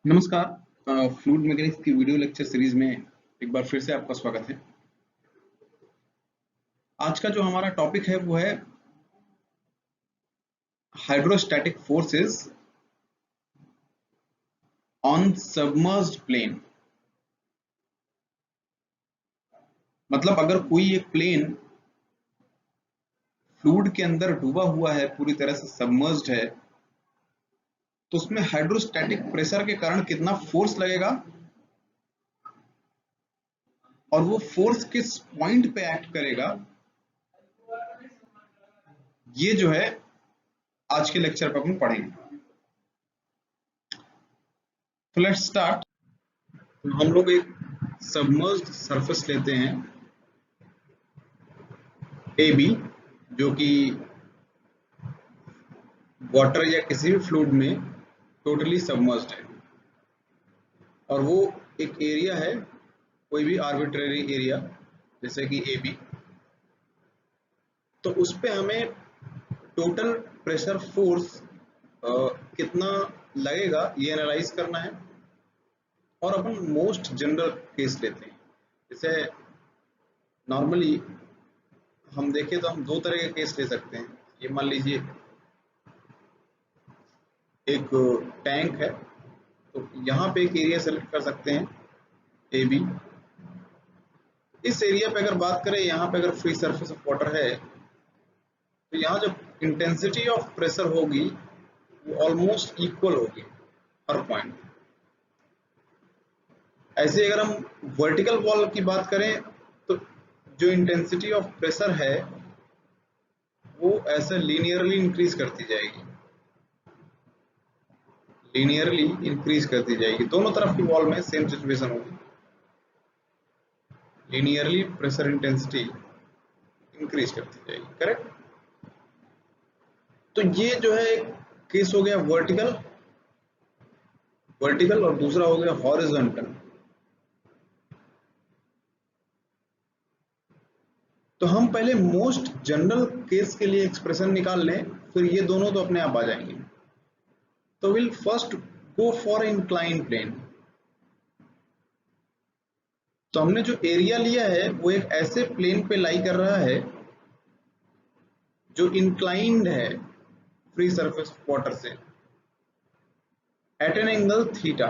नमस्कार। Fluid mechanics की video lecture series में एक बार फिर से आपका स्वागत है। आज का जो हमारा टॉपिक है वो है hydrostatic forces on submerged plane. मतलब अगर कोई एक प्लेन फ्लूइड के अंदर डूबा हुआ है, पूरी तरह से सबमर्ज्ड है, तो उसमें हाइड्रोस्टैटिक प्रेशर के कारण कितना फोर्स लगेगा और वो फोर्स किस पॉइंट पे एक्ट करेगा, ये जो है आज के लेक्चर पर अपन पढ़ेंगे। तो लेट्स स्टार्ट। हम लोग एक सबमर्ज्ड सरफेस लेते हैं ए बी, जो कि वाटर या किसी भी फ्लूइड में टोटली सबमर्ज्ड है, और वो एक एरिया है, कोई भी आर्बिट्रेरी एरिया जैसे कि ए बी। तो उस पे हमें टोटल प्रेशर फोर्स कितना लगेगा ये एनालाइज करना है। और अपन मोस्ट जनरल केस लेते हैं। जैसे नॉर्मली हम देखें तो हम दो तरह के केस ले सकते हैं। ये मान लीजिए एक टैंक है, तो यहाँ पे एक एरिया सेलेक्ट कर सकते हैं ए बी। इस एरिया पे अगर बात करें, यहाँ पे अगर फ्री सरफेस ऑफ वाटर है, तो यहाँ जो इंटेंसिटी ऑफ प्रेशर होगी वो ऑलमोस्ट इक्वल होगी हर पॉइंट। ऐसे अगर हम वर्टिकल वॉल की बात करें, तो जो इंटेंसिटी ऑफ प्रेशर है वो ऐसे लीनियरली इंक्रीज करती जाएगी, दोनों तरफ की वॉल में सेम सिचुएशन होगी, लीनियरली प्रेशर इंटेंसिटी इंक्रीज करती जाएगी। करेक्ट। तो ये जो है एक केस हो गया वर्टिकल और दूसरा हो गया हॉरिजॉन्टल। तो हम पहले मोस्ट जनरल केस के लिए एक्सप्रेशन निकाल लें, फिर ये दोनों तो अपने आप आ जाएंगे। तो will first go for incline plane. तो हमने जो एरिया लिया है वो एक ऐसे प्लेन पे लाई कर रहा है जो इंक्लाइंड है फ्री सरफेस वाटर से एट एन एंगल थीटा।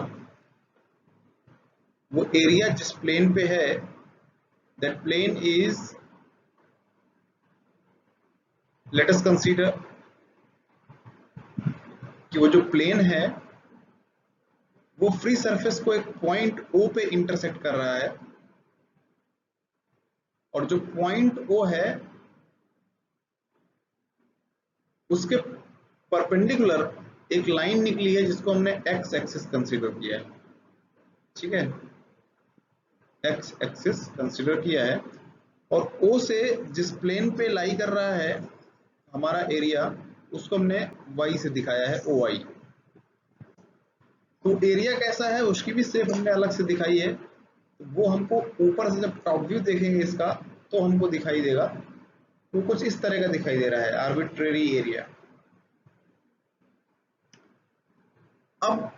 वो एरिया जिस प्लेन पे है, that plane is, let us consider कि वो जो प्लेन है वो फ्री सरफेस को एक पॉइंट O पे इंटरसेक्ट कर रहा है, और जो पॉइंट O है उसके परपेंडिकुलर एक लाइन निकली है जिसको हमने एक्स एक्सिस कंसीडर किया है। ठीक है, एक्स एक्सिस कंसीडर किया है, और O से जिस प्लेन पे लाई कर रहा है हमारा एरिया, उसको हमने Y से दिखाया है, OI। तो एरिया कैसा है उसकी भी शेप हमने अलग से दिखाई है। वो हमको ऊपर से जब टॉप व्यू देखेंगे इसका, तो हमको दिखाई देगा, वो कुछ इस तरह का दिखाई दे रहा है, आर्बिट्रेरी एरिया। अब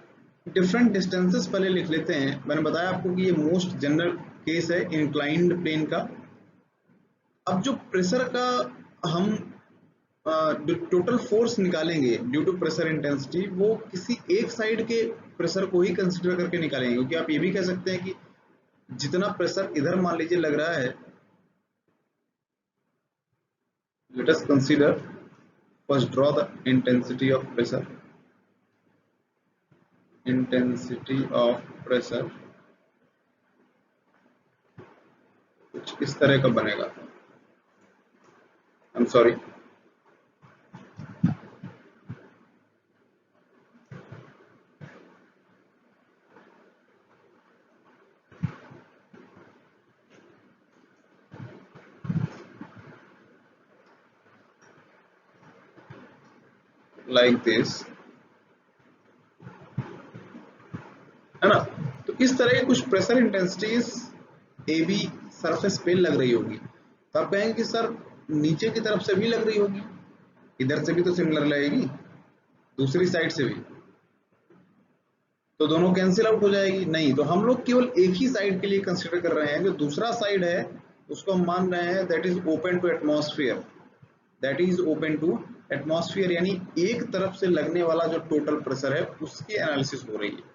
डिफरेंट डिस्टेंसेस पहले लिख लेते हैं। मैंने बताया आपको कि ये मोस्ट जनरल केस है इंक्लाइंड प्लेन का। अब जो प्रेशर का हम टोटल फोर्स निकालेंगे ड्यू टू प्रेशर इंटेंसिटी, वो किसी एक साइड के प्रेशर को ही कंसीडर करके निकालेंगे, क्योंकि आप ये भी कह सकते हैं कि जितना प्रेशर इधर मान लीजिए लग रहा है, let us consider, first draw the intensity of pressure कुछ इस तरह का बनेगा। I am sorry, like this, है ना। तो इस तरह की कुछ pressure intensities A B surface पे लग रही होगी। तो आप कहेंगे कि सर नीचे की तरफ से भी लग रही होगी, इधर से भी तो सिमिलर लगेगी, दूसरी साइड से भी। तो दोनों कैंसिल आउट हो जाएगी? नहीं, तो हम लोग केवल एक ही साइड के लिए कंसिडर कर रहे हैं, जो दूसरा साइड है उसको हम मान रहे हैं that is open to atmosphere, that is open to atmosphere, यानी एक तरफ से लगने वाला जो टोटल प्रेशर है उसकी एनालिसिस हो रही है।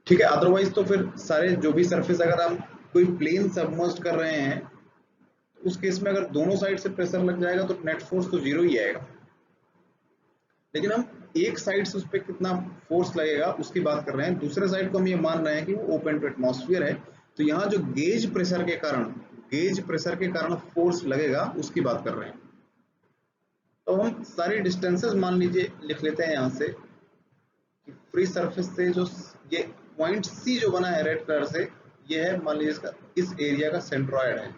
ठीक है, अदरवाइज तो फिर सारे जो भी सरफेस अगर हम कोई प्लेन सबमर्ज्ड कर रहे हैं तो उस केस में अगर दोनों साइड से प्रेशर लग जाएगा तो नेट फोर्स तो जीरो ही आएगा, लेकिन हम एक साइड से उस पर कितना फोर्स लगेगा उसकी बात कर रहे हैं, दूसरे साइड को हम ये मान रहे हैं कि वो ओपन टू एटमॉस्फेयर है, तो यहाँ जो गेज प्रेशर के कारण फोर्स लगेगा उसकी बात कर रहे हैं। तो हम सारी डिस्टेंसेस मान लीजिए लिख लेते हैं यहाँ से कि फ्री सरफेस से जो ये पॉइंट सी जो बना है रेड कलर से, ये है मान लीजिए इसका इस एरिया का सेंट्रॉयड है,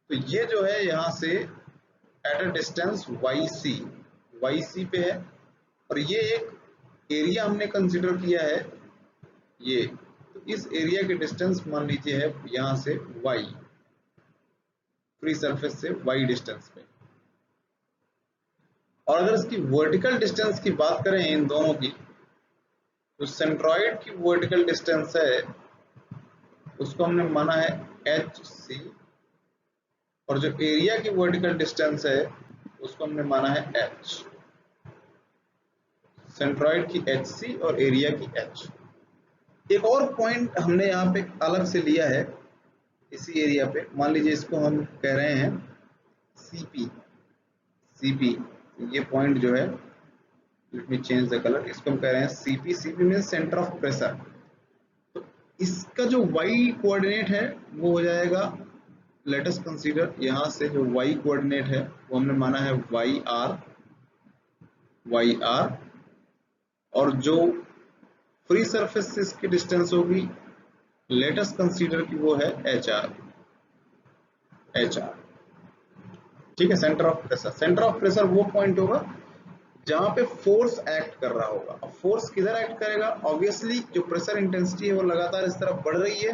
तो ये जो है यहाँ से at a distance Y C पे है, और ये एक एरिया हमने कंसिडर किया है ये, तो इस एरिया की डिस्टेंस मान लीजिए है यहाँ से y, फ्री सरफेस से y डिस्टेंस पे। और अगर इसकी वर्टिकल डिस्टेंस की बात करें इन दोनों की, तो सेंट्रॉइड की वर्टिकल डिस्टेंस है उसको हमने माना है hc, और जो एरिया की वर्टिकल डिस्टेंस है उसको हमने माना है h, सेंट्रॉइड की hc और एरिया की h। एक और पॉइंट हमने यहाँ पे अलग से लिया है इसी एरिया पे, मान लीजिए इसको हम कह रहे हैं CP, ये पॉइंट जो है, let me change the colour, इसको हम कह रहे हैं CP means centre of pressure. तो इसका जो y कोऑर्डिनेट है वो हो जाएगा, लेट अस कंसीडर यहाँ से जो y कोऑर्डिनेट है वो हमने माना है YR, और जो फ्री सरफेस से इसकी डिस्टेंस होगी लेट अस कंसीडर कि वो है HR। ठीक है, सेंटर ऑफ प्रेशर वो पॉइंट होगा जहां पे फोर्स एक्ट कर रहा होगा। अब फोर्स किधर एक्ट करेगा? ऑब्वियसली जो प्रेशर इंटेंसिटी है वो लगातार इस तरफ बढ़ रही है,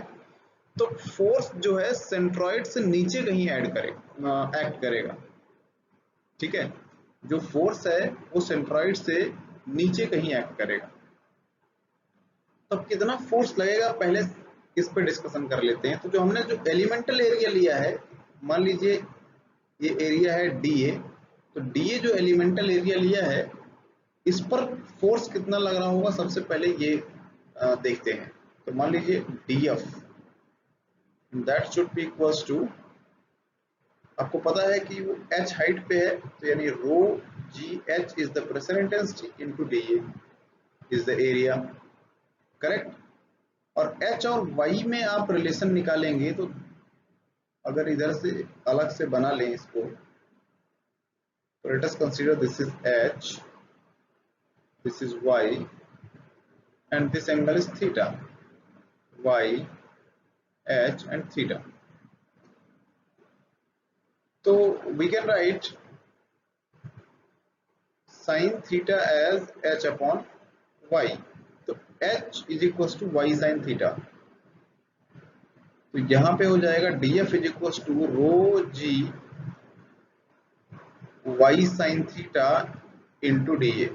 तो फोर्स जो है सेंट्रॉइड से नीचे कहीं एक्ट करेगा। ठीक है, जो फोर्स है वो सेंट्रॉइड से नीचे कहीं एक्ट करेगा। तब कितना फोर्स लगेगा पहले इस पे डिस्कशन कर लेते हैं। तो जो हमने जो एलिमेंटल एरिया लिया है, मान लीजिए ये एरिया है DA, तो DA जो एलिमेंटल एरिया लिया है इस पर फोर्स कितना लग रहा होगा सबसे पहले ये देखते हैं। तो मान लीजिए DF that should be equals to, आपको पता है कि वो h हाइट पे है, तो यानी रो GH is the pressure intensity into DA is the area, correct. और h और y में आप रिलेशन निकालेंगे, तो अगर इधर से अलग से बना लें इसको, तो late us consider this is h, this is y, and this angle is theta, y, h and theta. So we can write sin theta as h upon y. तो h is equals to y sin theta. तो यहां पे हो जाएगा df is equals to rho g y sin theta into dA.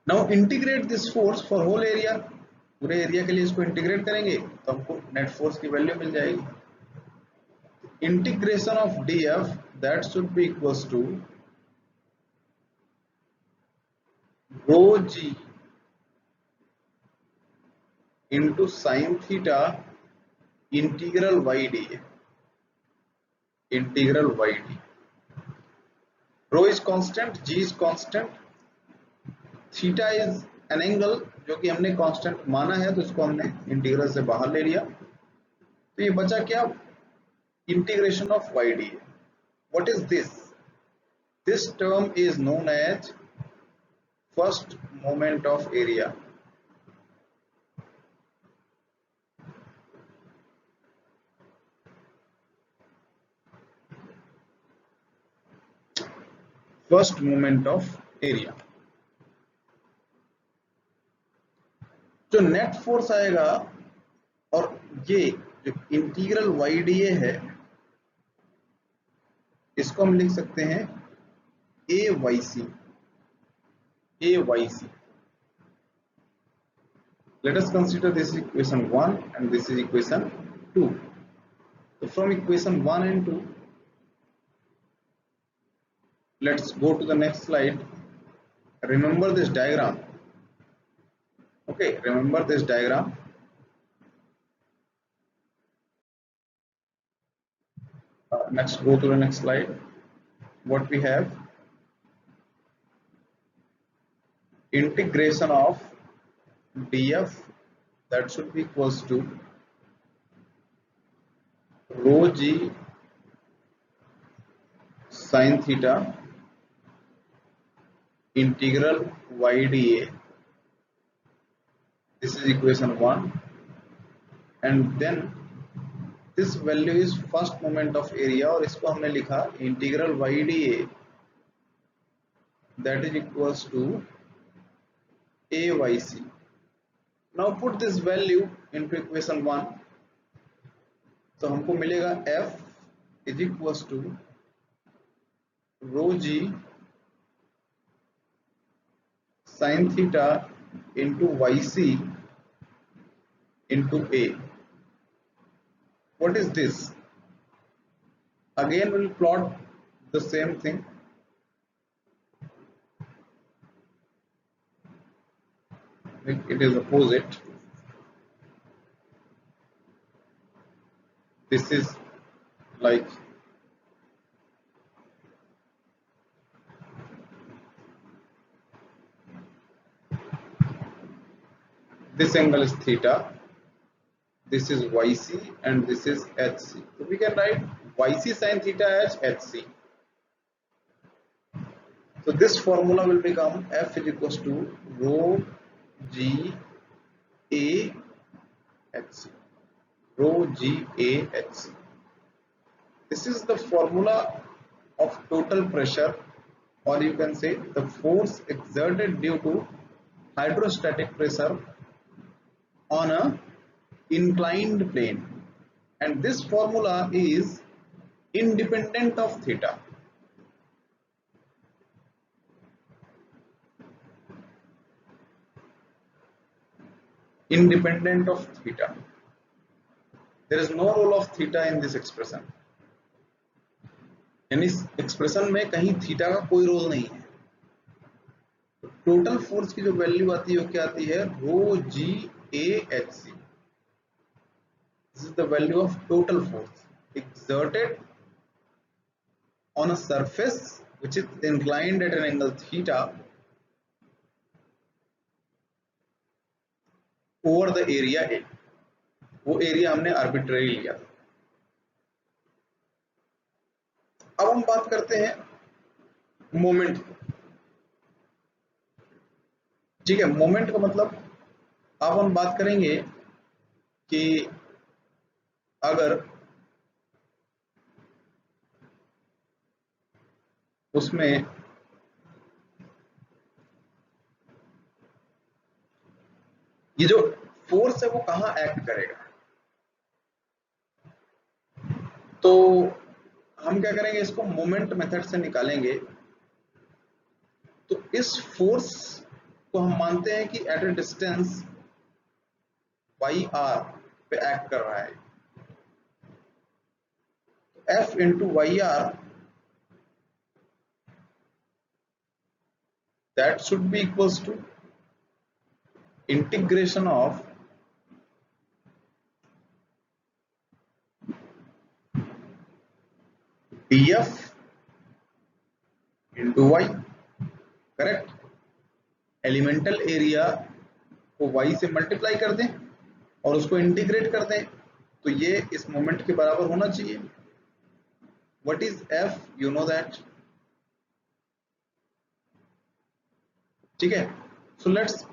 Now integrate this force for whole area, पूरे area के लिए इसको इंटीग्रेट करेंगे तो हमको नेट फोर्स की वैल्यू मिल जाएगी। Integration of df that should be equals to rho g into sin theta integral y dA, integral y d। Rho is constant, g is constant, theta is an angle जो कि हमने constant माना है, तो इसको हमने इंटीग्रल से बाहर ले लिया। तो ये बचा क्या? Integration of y dA। What is this? This term is known as first moment of area. First moment of area. जो नेट फोर्स आएगा, और ये जो इंटीग्रल y dA है इसको हम लिख सकते हैं AYC. Let us consider this is equation 1 and this is equation 2. So from equation 1 and 2, let's go to the next slide. Remember this diagram. Okay, remember this diagram. Next, go to the next slide. What we have, integration of df, that should be equals to rho g sin theta integral yda. This is equation 1, and then this value is first moment of area, और इसको हमने लिखा integral yda, that is equals to AYC. Now put this value into equation 1, तो हमको मिलेगा F is equals to rho g sin theta into YC into A. What is this? Again we'll plot the same thing. It is opposite. This is like this angle is theta, this is YC, and this is HC. So we can write YC sin theta as HC. So this formula will become F is equals to rho G A HC. Rho G A HC. This is the formula of total pressure, or you can say the force exerted due to hydrostatic pressure on a inclined plane, and this formula is independent of theta. Independent of theta. There is no role of theta in this expression. यानी इस expression में कहीं theta का कोई role नहीं है. Total force की जो वैल्यू आती है वो क्या आती है, rho G A H C. This is the value of total force exerted on a surface which is inclined at an angle theta over the area A. वो एरिया हमने आर्बिट्रेरी लिया. अब हम बात करते हैं मोमेंट. ठीक है, मोमेंट का मतलब अब हम बात करेंगे कि अगर उसमें ये जो फोर्स है वो कहां एक्ट करेगा, तो हम क्या करेंगे, इसको मोमेंट मेथड से निकालेंगे. तो इस फोर्स को हम मानते हैं कि at a distance Y R पे एक्ट कर रहा है. F into Y R, that should be equals to integration of df into Y. Correct. Elemental area को y से मल्टीप्लाई कर दें और उसको इंटीग्रेट कर दें, तो ये इस मोमेंट के बराबर होना चाहिए. What is f, you know that. ठीक है. So let's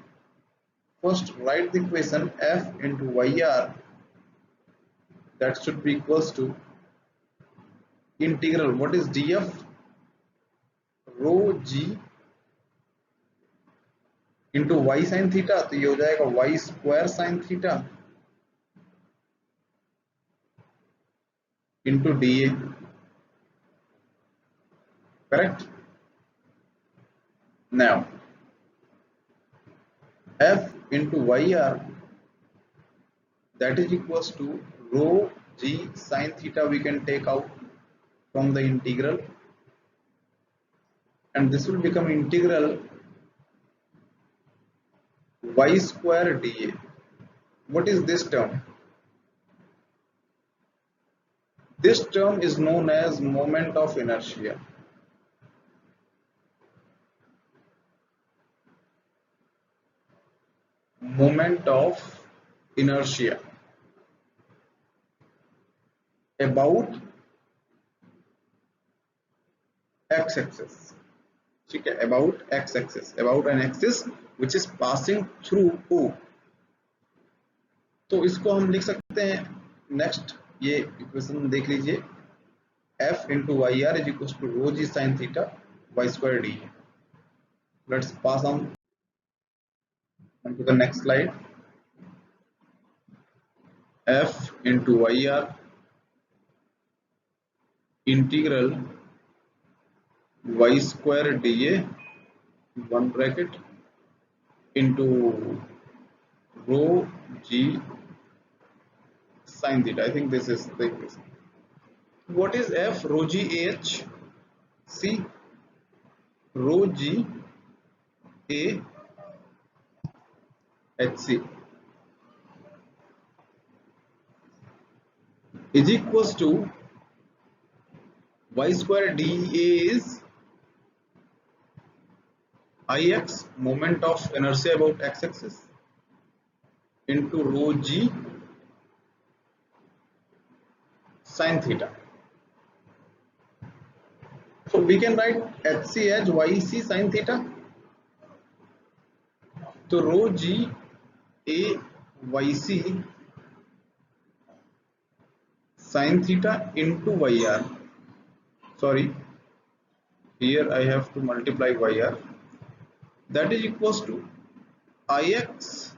first write the equation f into Y R, that should be equals to integral what is df rho g into Y sine theta, तो ये हो जाएगा Y square sine theta into D A. Correct. Now f into yr, that is equals to rho g sin theta, we can take out from the integral, and this will become integral y square dA. What is this term? This term is known as moment of inertia. Moment of inertia about x-axis. ठीक है, about x-axis, about an axis which is passing through O. तो इसको हम लिख सकते हैं, next ये equation देख लीजिए, f into yr is equals to rho g sin theta y square d. Let's pass on to the next slide. F into yr integral y square dA, one bracket, into rho g sin theta. I think this is the equation. What is f? Rho g h c, rho g a h c is equals to y square dA is ix, moment of inertia about x-axis, into rho g sin theta. So we can write hc as yc sin theta. So rho g a yc sin theta into yr. Sorry, here I have to multiply yr. That is equals to ix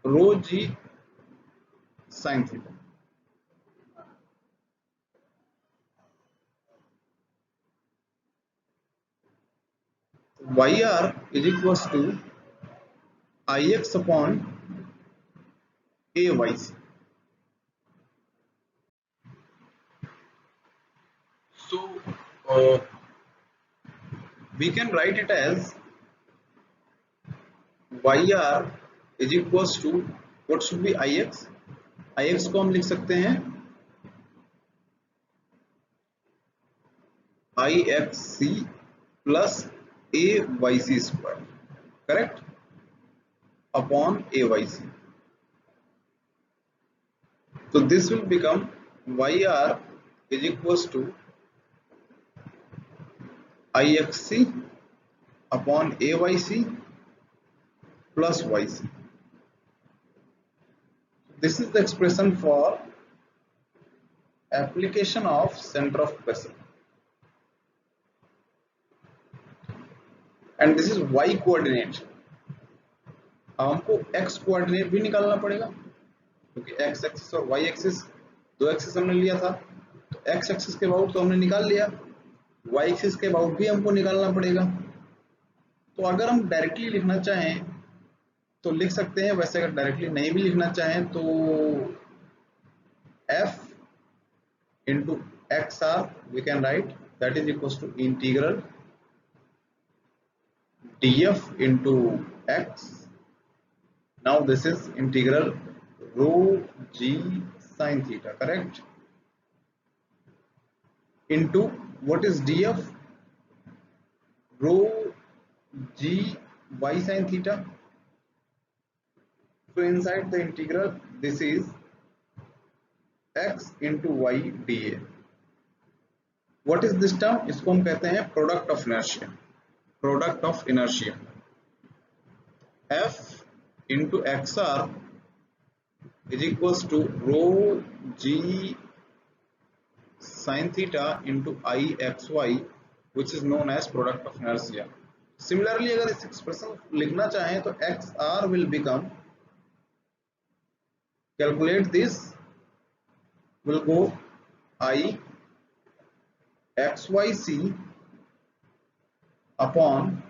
rho g sin theta. Yr is equals to ix upon ayc. So we can write it as yr is equals to, what should be ix? ix को हम लिख सकते हैं ixc plus ayc square, correct, upon ayc. So this will become yr is equals to ixc upon ayc plus yc. This is the expression for application of center of pressure, and this is y coordinate. अब हमको x coordinate भी निकालना पड़ेगा, क्योंकि x axis और y axis दो axis हमने लिया था, तो x एक्सिस के अबाउट तो हमने निकाल लिया, y एक्सिस के अबाउट भी हमको निकालना पड़ेगा। तो अगर हम डायरेक्टली लिखना चाहें तो लिख सकते हैं, वैसे अगर डायरेक्टली नहीं भी लिखना चाहें तो f into xr we can write, that is equals to integral df into x. Now this is integral rho g sin theta, correct, into what is df? Rho g y sin theta. So inside the integral, this is x into y dA. What is this term? इसको हम कहते हैं product of inertia. Product of inertia. F into xr is equals to rho g sin theta into ixy, which is known as product of inertia. Similarly, अगर इस expression लिखना चाहें तो xr will become, calculate this, will go I xyc upon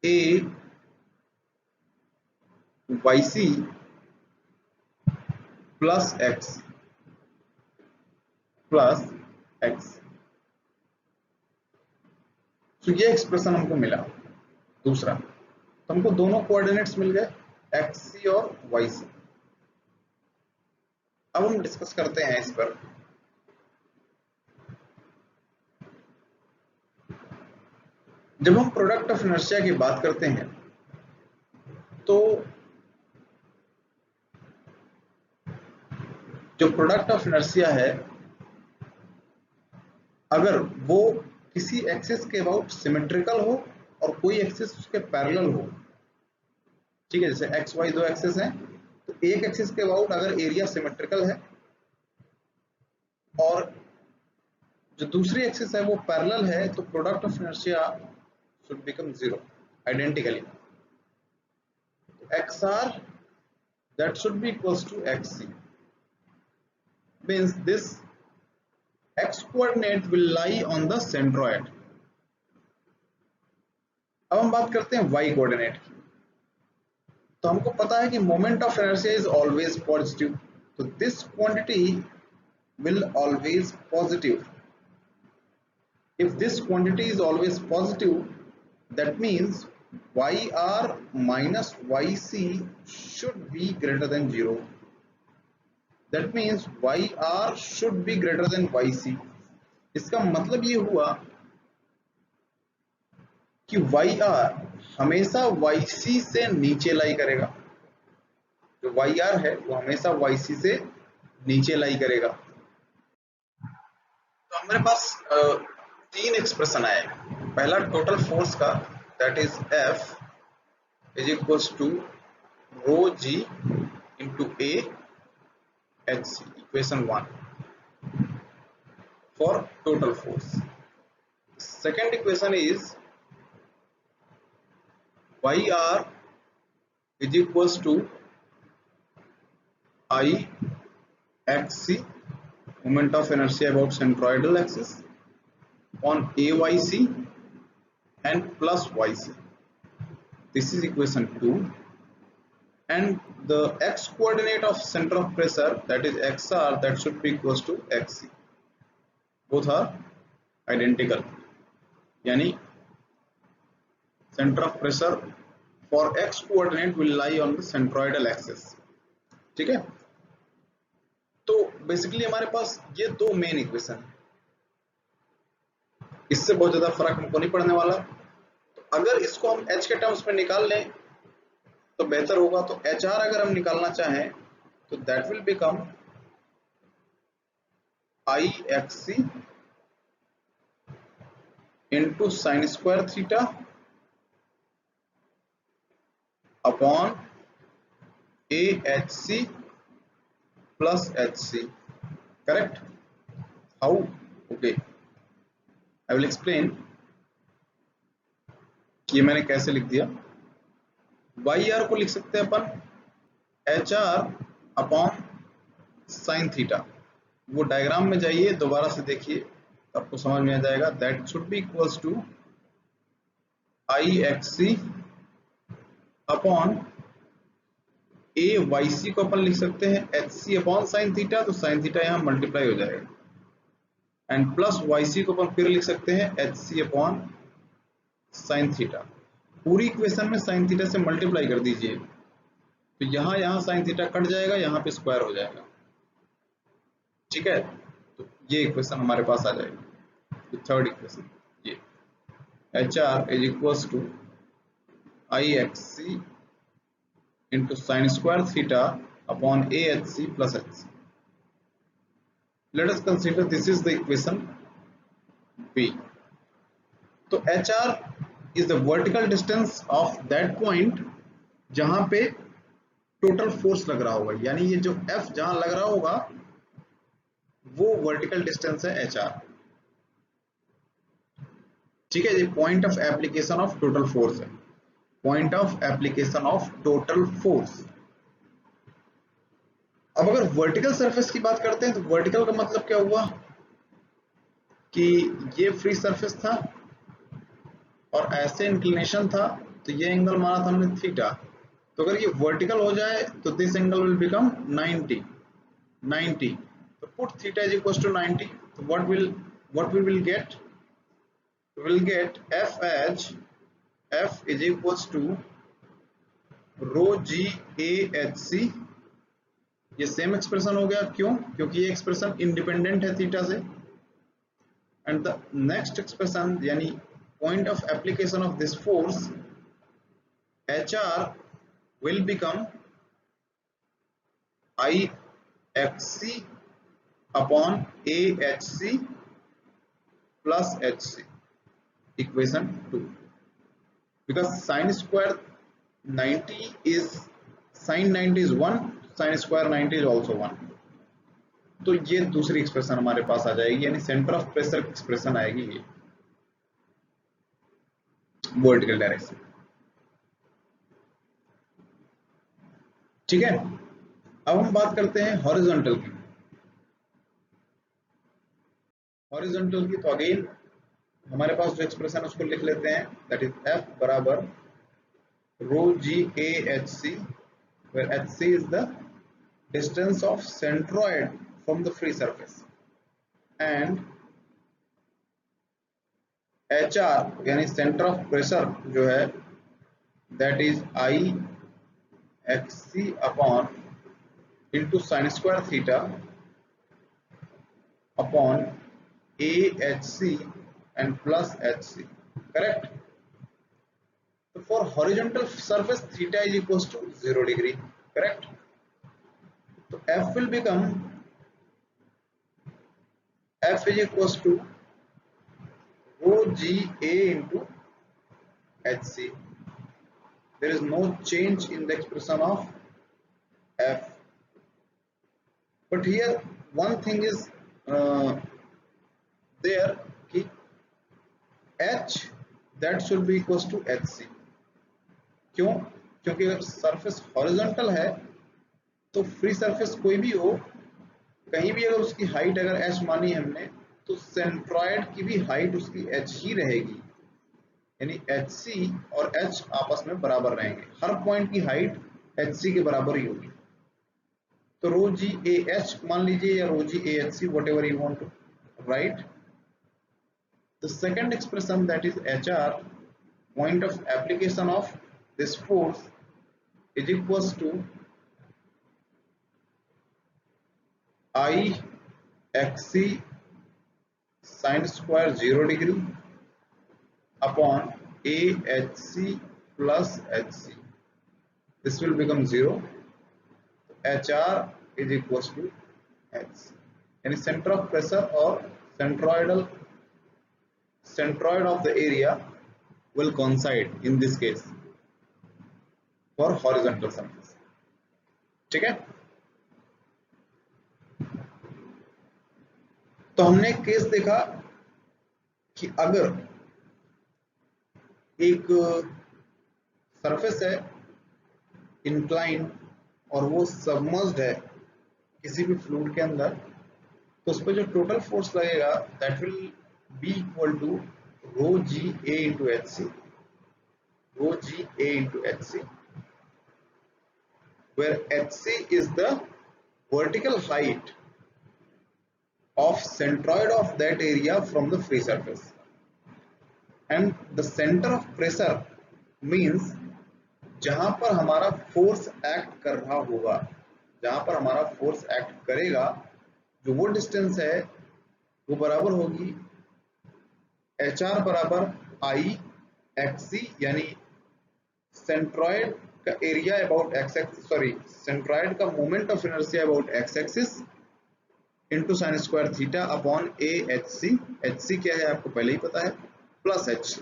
A Y C plus X plus X. तो ये expression हमको मिला दूसरा। तो हमको दोनों कोऑर्डिनेट्स मिल गए एक्स सी और वाई सी। अब हम डिस्कस करते हैं इस पर। जब हम प्रोडक्ट ऑफ इनर्शिया की बात करते हैं तो जो प्रोडक्ट ऑफ इनर्शिया है, अगर वो किसी एक्सिस के अबाउट सिमेट्रिकल हो और कोई एक्सिस उसके पैरेलल हो, ठीक है, जैसे एक्स वाई दो एक्सिस हैं, तो एक एक्सिस के अबाउट अगर एरिया सिमेट्रिकल है और जो दूसरी एक्सिस है वो पैरेलल है, तो product of inertia should become zero identically. XR that should be equals to XC means this x coordinate will lie on the centroid। अब हम बात करते हैं y कोऑर्डिनेट की। तो हमको पता है कि moment of inertia is always positive, तो this quantity will always positive। If this quantity is always positive, that means yr minus yc should be greater than 0। That means yr should be greater than yc। इसका मतलब ये हुआ कि yr हमेशा yc से नीचे लाई करेगा। जो yr है वो हमेशा yc से नीचे लाई करेगा। तो हमारे पास तीन एक्सप्रेशन आएगा। पहला टोटल फोर्स का, that is F is equals to rho G into A H C, equation 1 for total force. Second equation is yr is equals to I xc, moment of inertia about centroidal axis, on ayc and plus yc. This is equation 2, and the x coordinate of center of pressure, that is xr, that should be equals to xc. Both are identical, yani center of pressure for x coordinate will lie on the centroidal axis। ठीक है, तो basically हमारे पास ये दो main equation है, इससे बहुत ज्यादा फर्क हमको नहीं पड़ने वाला। तो अगर इसको हम h के टर्म्स में निकाल लें तो बेहतर होगा। तो HR अगर हम निकालना चाहें तो that will become IXC into sine square theta upon AHC plus HC। Correct? How? Okay, I will explain कि मैंने कैसे लिख दिया। YR को लिख सकते हैं अपन HR अपॉन साइन थीटा। वो डायग्राम में जाइए, दोबारा से देखिए तो आपको समझ में आ जाएगा। That should be equals to IXC upon AYC को अपन लिख सकते हैं HC अपॉन साइन थीटा, तो साइन थीटा यहाँ मल्टीप्लाई हो जाएगा, एंड प्लस YC को अपन फिर लिख सकते हैं HC अपॉन साइन थीटा। पूरी इक्वेशन में साइन थीटा से मल्टीप्लाई कर दीजिए, तो यहाँ साइन थीटा कट जाएगा, यहाँ पे स्क्वायर हो जाएगा। ठीक है, तो ये इक्वेशन हमारे पास आ जाएगी। थर्ड इक्वेशन ये HR is equals to IXC into sin square theta upon AHC plus HC। Let us consider this is the equation B। तो HR is the vertical distance of that point जहां पे total force लग रहा होगा, यानी ये जो F जहां लग रहा होगा वो वर्टिकल डिस्टेंस है HR। ठीक है, ये point of application of total force है, point of application of total force. अब अगर वर्टिकल सरफेस की बात करते हैं तो वर्टिकल का मतलब क्या हुआ कि ये फ्री सरफेस था और ऐसे इंक्लिनेशन था, तो ये एंगल माना था हमने थीटा। तो अगर ये वर्टिकल हो जाए तो दिस एंगल विल बिकम 90। तो put theta is equal to 90। तो what we will get, we will get f as f is equals to rho g a h c। ये सेम एक्सप्रेशन हो गया, क्यों? क्योंकि ये एक्सप्रेशन इंडिपेंडेंट है theta से। एंड द नेक्स्ट एक्सप्रेशन यानी point of application of this force hr will become IXC upon AHC plus HC, equation 2, because sin square 90 is sin 90 is 1, sin square 90 is also 1। तो ये दूसरी expression हमारे पास आ जाएगी, यानी सेंटर ऑफ प्रेशर एक्सप्रेशन आएगी ये वर्टिकल डायरेक्शन। ठीक है, अब हम बात करते हैं हॉरिजॉन्टल की। हॉरिजॉन्टल की तो अगेन हमारे पास जो एक्सप्रेशन है उसको लिख लेते हैं, दैट इज F बराबर rho G A H C, where HC is the distance of centroid from the free surface, and HR यानी सेंटर ऑफ प्रेशर जो है that is IXC upon into sin square theta upon AHC and plus HC, correct? So for horizontal surface theta is equals to 0 degree, correct? So F will become F is equals to rho G A into HC. There is no change in the expression of F, but here one thing is there कि H that should be equals to HC। क्यों? क्योंकि अगर surface horizontal है तो free surface कोई भी हो, कहीं भी अगर उसकी हाइट अगर h मानी हमने, तो सेंट्रॉइड की भी हाइट उसकी h ही रहेगी, यानी HC और h आपस में बराबर रहेंगे, हर पॉइंट की हाइट HC के बराबर ही होगी। तो रो जी ए एच मान लीजिए या rho G A H C, whatever you want to write. The second expression that is HR, point of application of this force is equals to IXC sin square 0 degree upon AHC plus HC. This will become 0. HR is equals to HC, यानी center of pressure और centroid of the area will coincide in this case for horizontal surface। ठीक है, तो हमने एक case देखा कि अगर एक सरफेस है इंक्लाइन और वो सबमर्ज्ड है किसी भी फ्लूइड के अंदर, तो उस पर जो टोटल फोर्स लगेगा that will be equal to rho G A into H C, rho G A into H C, where HC is the vertical height of centroid of that area from the free surface, and the center of pressure means जहां पर हमारा force act कर रहा होगा, जहां पर हमारा force act करेगा, जो वो डिस्टेंस है वो बराबर होगी HR बराबर IXC, यानी सेंट्रॉइड का area about X axis, sorry centroid का moment of inertia about X axis into sine square theta upon AHC। HC क्या है आपको पहले ही पता है, प्लस HC।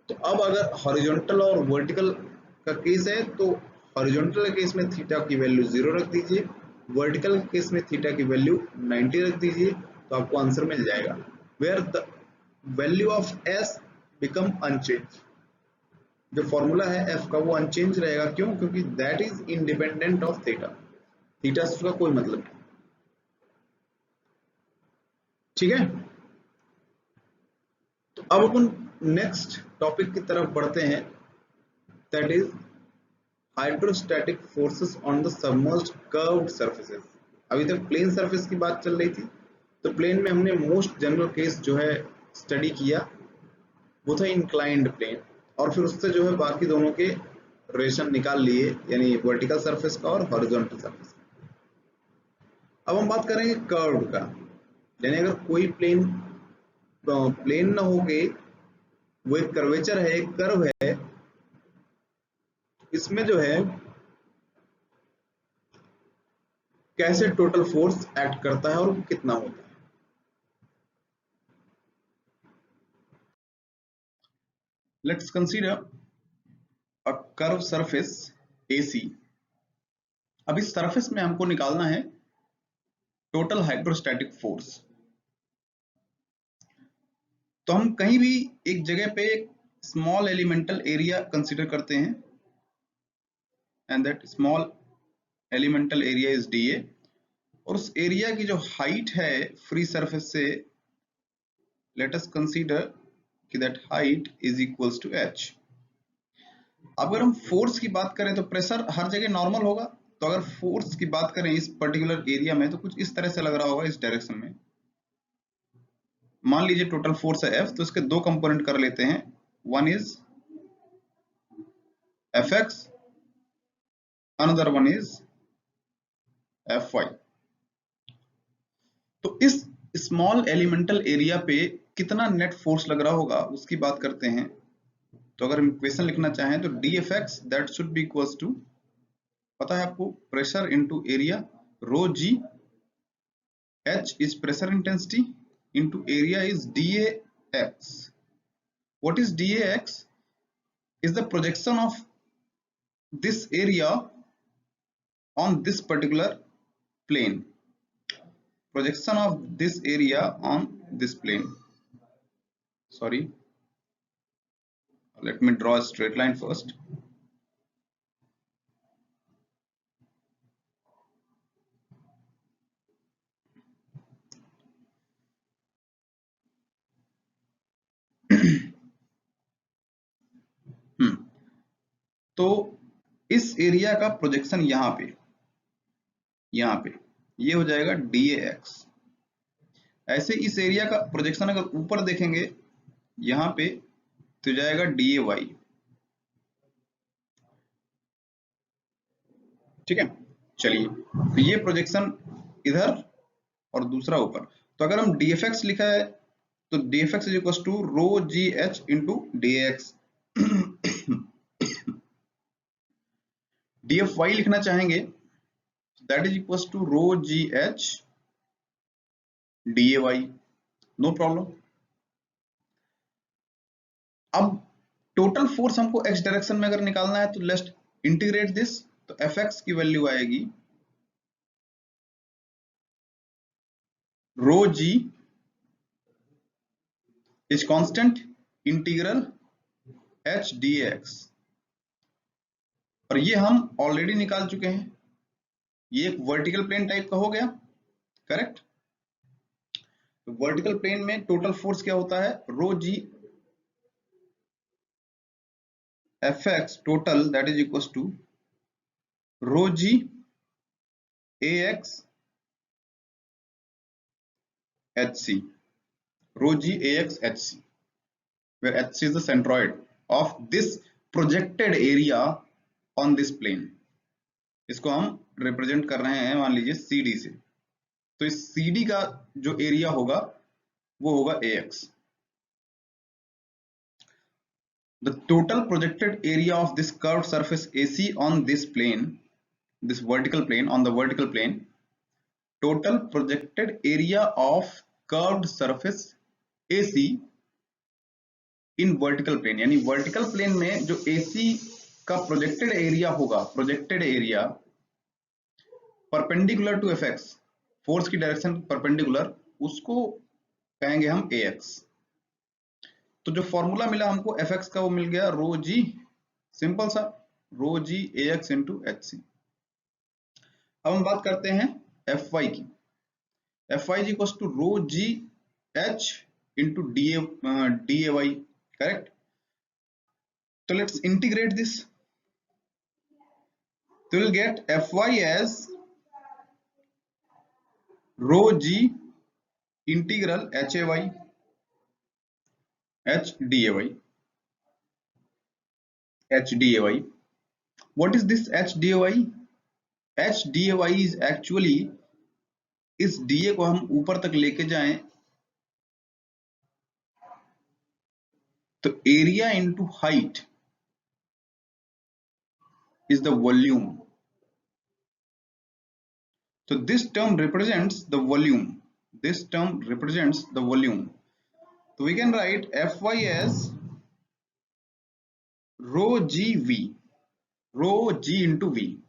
तो अब अगर हॉरिजॉन्टल और वर्टिकल का केस है तो हॉरिजॉन्टल के केस में थीटा की वैल्यू 0 रख दीजिए, वर्टिकल के केस में थीटा की वैल्यू 90 रख दीजिए, तो आपको आंसर मिल जाएगा, where the value of S become unchanged. जो फॉर्मूला है F का वो अनचेंज रहेगा, क्यों? क्योंकि that is independent of theta, theta से उसका कोई मतलब नहीं। ठीक है। अब अपन नेक्स्ट टॉपिक की तरफ बढ़ते हैं, that is hydrostatic forces on the submerged curved surfaces. अभी तक प्लेन सरफेस की बात चल रही थी, तो प्लेन में हमने मोस्ट जनरल केस जो है स्टडी किया, वो था इंक्लाइंड प्लेन, और फिर उससे जो है बाकी दोनों के रिलेशन निकाल लिए, यानी वर्टिकल सरफेस का और हॉरिजॉन्टल सरफेस का। अब हम बात करेंगे कर्व का, यानी अगर कोई प्लेन प्लेन ना हो के वो एक कर्वेचर है, एक कर्व है, इसमें जो है कैसे टोटल फोर्स एक्ट करता है और कितना होता है। Let's consider a curve surface AC। अब इस सरफेस में हमको निकालना है टोटल हाइड्रोस्टैटिक फोर्स। तो हम कहीं भी एक जगह पे स्मॉल एलिमेंटल एरिया कंसीडर करते हैं, and that small elemental area is dA, और उस एरिया की जो हाइट है फ्री सरफेस से, लेट अस कंसीडर कि that height is equals to h। अगर हम फोर्स की बात करें तो प्रेशर हर जगह नॉर्मल होगा, तो अगर फोर्स की बात करें इस पर्टिकुलर एरिया में तो कुछ इस तरह से लग रहा होगा, इस डायरेक्शन में। मान लीजिए टोटल फोर्स है F, तो इसके दो कंपोनेंट कर लेते हैं, one is Fx, another one is Fy। तो इस स्मॉल एलिमेंटल एरिया पे कितना नेट फोर्स लग रहा होगा उसकी बात करते हैं। तो अगर हम इक्वेशन लिखना चाहें तो dFx that should be equals to, पता है आपको, pressure into area, rho G, H is pressure intensity into area is dAx. What is dAx? Is the projection of this area on this particular plane. Projection of this area on this plane. Sorry, let me draw a straight line first. तो इस area का projection यहाँ पे ये हो जाएगा dAx। ऐसे इस एरिया का प्रोजेक्शन अगर ऊपर देखेंगे यहाँ पे तो जाएगा dy। ठीक है, चलिए, तो ये प्रोजेक्शन इधर और दूसरा ऊपर। तो अगर हम dfx लिखा है तो dfx is equal to rho G H into dx। dfy लिखना चाहेंगे that is equal to rho G H dy, no problem. अब टोटल फोर्स हमको x डायरेक्शन में अगर निकालना है तो लेट्स इंटीग्रेट दिस, तो fx की वैल्यू आएगी rho G is constant integral h dx, और ये हम ऑलरेडी निकाल चुके हैं, ये एक वर्टिकल प्लेन टाइप का हो गया, करेक्ट। तो वर्टिकल प्लेन में टोटल फोर्स क्या होता है, rho G fx total that is equal to rho G ax hc, rho G ax hc, where hc is the centroid of this projected area on this plane। इसको हम represent कर रहे हैं मान लीजिए CD से, तो इस CD का जो एरिया होगा वो होगा ax। The total projected area of this curved surface AC on this plane, this vertical plane, on the vertical plane, total projected area of curved surface AC in vertical plane, यानी vertical plane में जो AC का projected area होगा, projected area perpendicular to fx, force की direction perpendicular, उसको कहेंगे हम ax। तो जो फॉर्मूला मिला हमको fx का वो मिल गया रो जी, सिंपल सा, rho G ax into hc। अब हम बात करते हैं fy की। fy is equal to rho G h into DAY, correct? So let's integrate this. So we'll get Fy as rho g integral HAY HDAY. What is this HDAY? HDAY is actually, इस DA को हम ऊपर तक लेके जाएं तो area into height is the volume. So this term represents the volume. This term represents the volume. So we can write Fy as rho GV, rho G into V.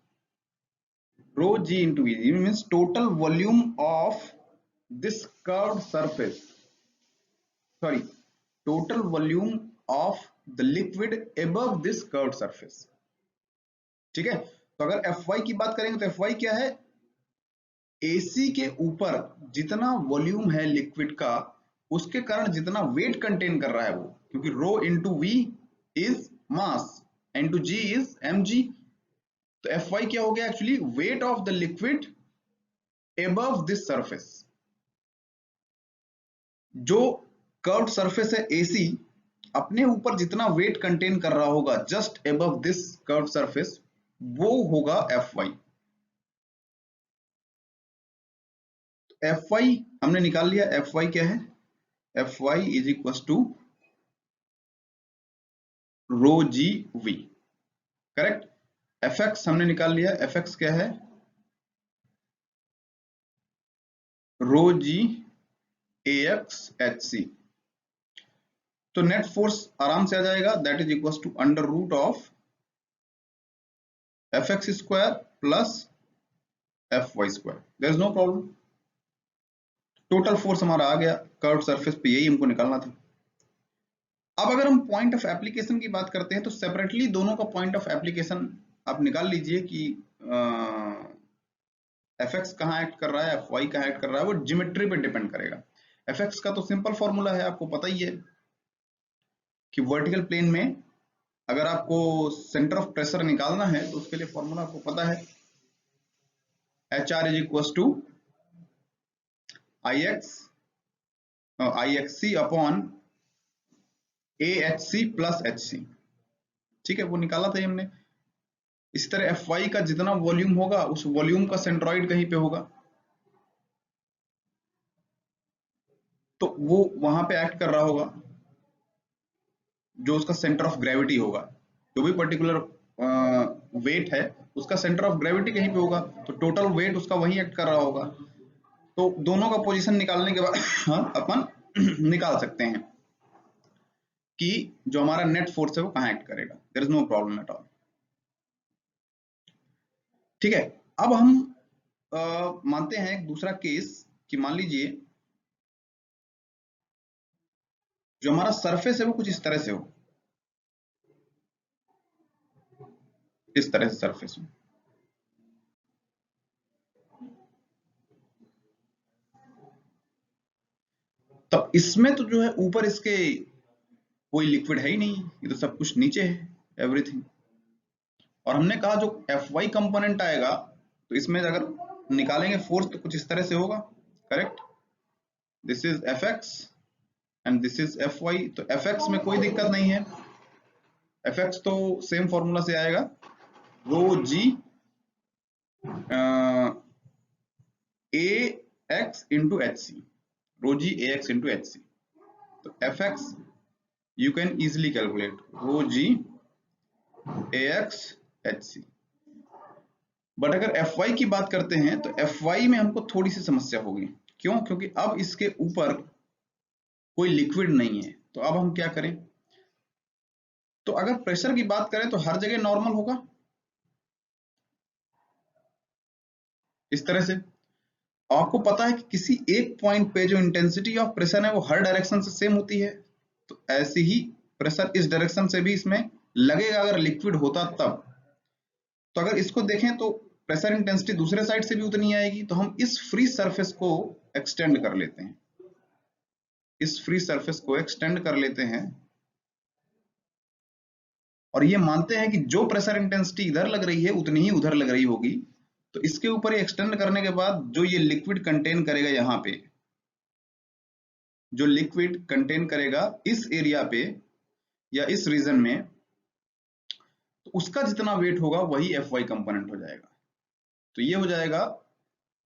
Rho G into V. It means total volume of this curved surface. Sorry, total volume of the liquid above this curved surface. ठीक है, तो अगर Fy की बात करेंगे तो Fy क्या है? AC के ऊपर जितना वॉल्यूम है लिक्विड का, उसके कारण जितना वेट कंटेन कर रहा है वो, क्योंकि rho into V is mass into G is mg, तो Fy क्या हो गया actually? Weight of the liquid above this surface. जो कर्व्ड सरफेस है AC, अपने ऊपर जितना वेट कंटेन कर रहा होगा just above this curved surface, वो होगा Fy. Fy हमने निकाल लिया. Fy क्या है? Fy is equal to rho G V, correct. Fx हमने निकाल लिया. Fx क्या है? Rho G AX HC. तो नेट फोर्स आराम से आ जाएगा, that is equal to under root of Fx square plus Fy square. There is no problem. Total force हमारा आ गया कर्व्ड सरफेस पे, यही हमको निकालना था. अब अगर हम पॉइंट ऑफ एप्लीकेशन की बात करते हैं तो सेपरेटली दोनों का पॉइंट ऑफ एप्लीकेशन आप निकाल लीजिए कि Fx कहाँ एक्ट कर रहा है, Fy कहाँ एक्ट कर रहा है, वो ज्योमेट्री पे डिपेंड करेगा. Fx का तो सिंपल फॉर्मूला है, आपको पता ही है कि वर्टिकल प्लेन में अगर आपको सेंटर ऑफ प्रेशर निकालना है तो उसके लिए फॉर्मूला आपको पता है, HR is equal to IXC upon AHC plus HC. ठीक है, वो निकाला था हमने. इसी तरह Fy का जितना वॉल्यूम होगा उस वॉल्यूम का सेंट्रॉइड कहीं पे होगा, तो वो वहां पे एक्ट कर रहा होगा जो उसका सेंटर ऑफ ग्रेविटी होगा. जो भी पर्टिकुलर वेट है उसका सेंटर ऑफ ग्रेविटी कहीं पे होगा, तो टोटल वेट उसका वही एक्ट कर रहा होगा. तो दोनों का पोजीशन निकालने के बाद अपन निकाल सकते हैं कि जो हमारा नेट फोर्स है वो कहाँ एक्ट करेगा. There is no problem at all. ठीक है, अब हम मानते हैं एक दूसरा केस कि मान लीजिए जो हमारा सरफेस है वो कुछ इस तरह से हो, इस तरह से सरफेस हो. तो इसमें तो जो है ऊपर इसके कोई लिक्विड है ही नहीं, ये तो सब कुछ नीचे है एवरीथिंग. और हमने कहा जो Fy कंपोनेंट आएगा तो इसमें अगर निकालेंगे फोर्स तो कुछ इस तरह से होगा, correct. This is Fx and this is Fy. तो Fx में कोई दिक्कत नहीं है, Fx तो सेम फॉर्मूला से आएगा, रो G AX into HC, rho G AX into HC. तो Fx you can easily calculate rho g AX HC. But अगर Fy की बात करते हैं तो Fy में हमको थोड़ी सी समस्या होगी. क्यों? क्योंकि अब इसके ऊपर कोई लिक्विड नहीं है. तो अब हम क्या करें? तो अगर प्रेशर की बात करें तो हर जगह नॉर्मल होगा इस तरह से. आपको पता है कि किसी एक पॉइंट पे जो इंटेंसिटी ऑफ प्रेशर है वो हर डायरेक्शन से सेम होती है, तो ऐसे ही प्रेशर इस डायरेक्शन से भी इसमें लगेगा अगर लिक्विड होता तब. तो अगर इसको देखें तो प्रेशर इंटेंसिटी दूसरे साइड से भी उतनी आएगी. तो हम इस फ्री सरफेस को एक्सटेंड कर लेते हैं, इस फ्री सरफेस को एक्सटेंड कर लेते हैं और ये मानते हैं कि जो प्रेशर इंटेंसिटी इधर लग रही है उतनी ही उधर लग रही होगी। तो इसके ऊपर ये एक्सटेंड करने के बाद जो ये लिक्विड कंटेन करेगा, यहाँ पे जो लिक्विड कंटेन करेगा इस एरिया पे या इस रीजन में, तो उसका जितना वेट होगा वही Fy कंपोनेंट हो जाएगा। तो ये हो जाएगा,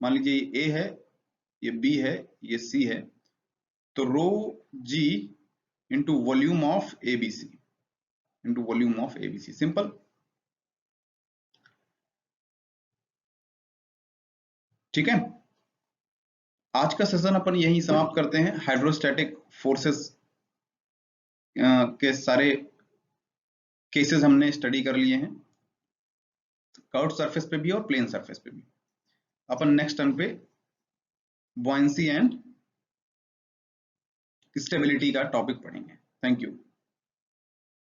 मान लीजिए ये A है, ये B है, ये C है, तो रो G into volume of ABC, into volume of ABC, simple. ठीक है, आज का सेशन अपन यही समाप्त करते हैं। हाइड्रोस्टैटिक फोर्सेस के सारे केसेस हमने स्टडी कर लिए हैं, कर्व्ड सरफेस पे भी और प्लेन सरफेस पे भी। अपन नेक्स्ट टर्न पे बुयांसी एंड स्टेबिलिटी का टॉपिक पढ़ेंगे। Thank you.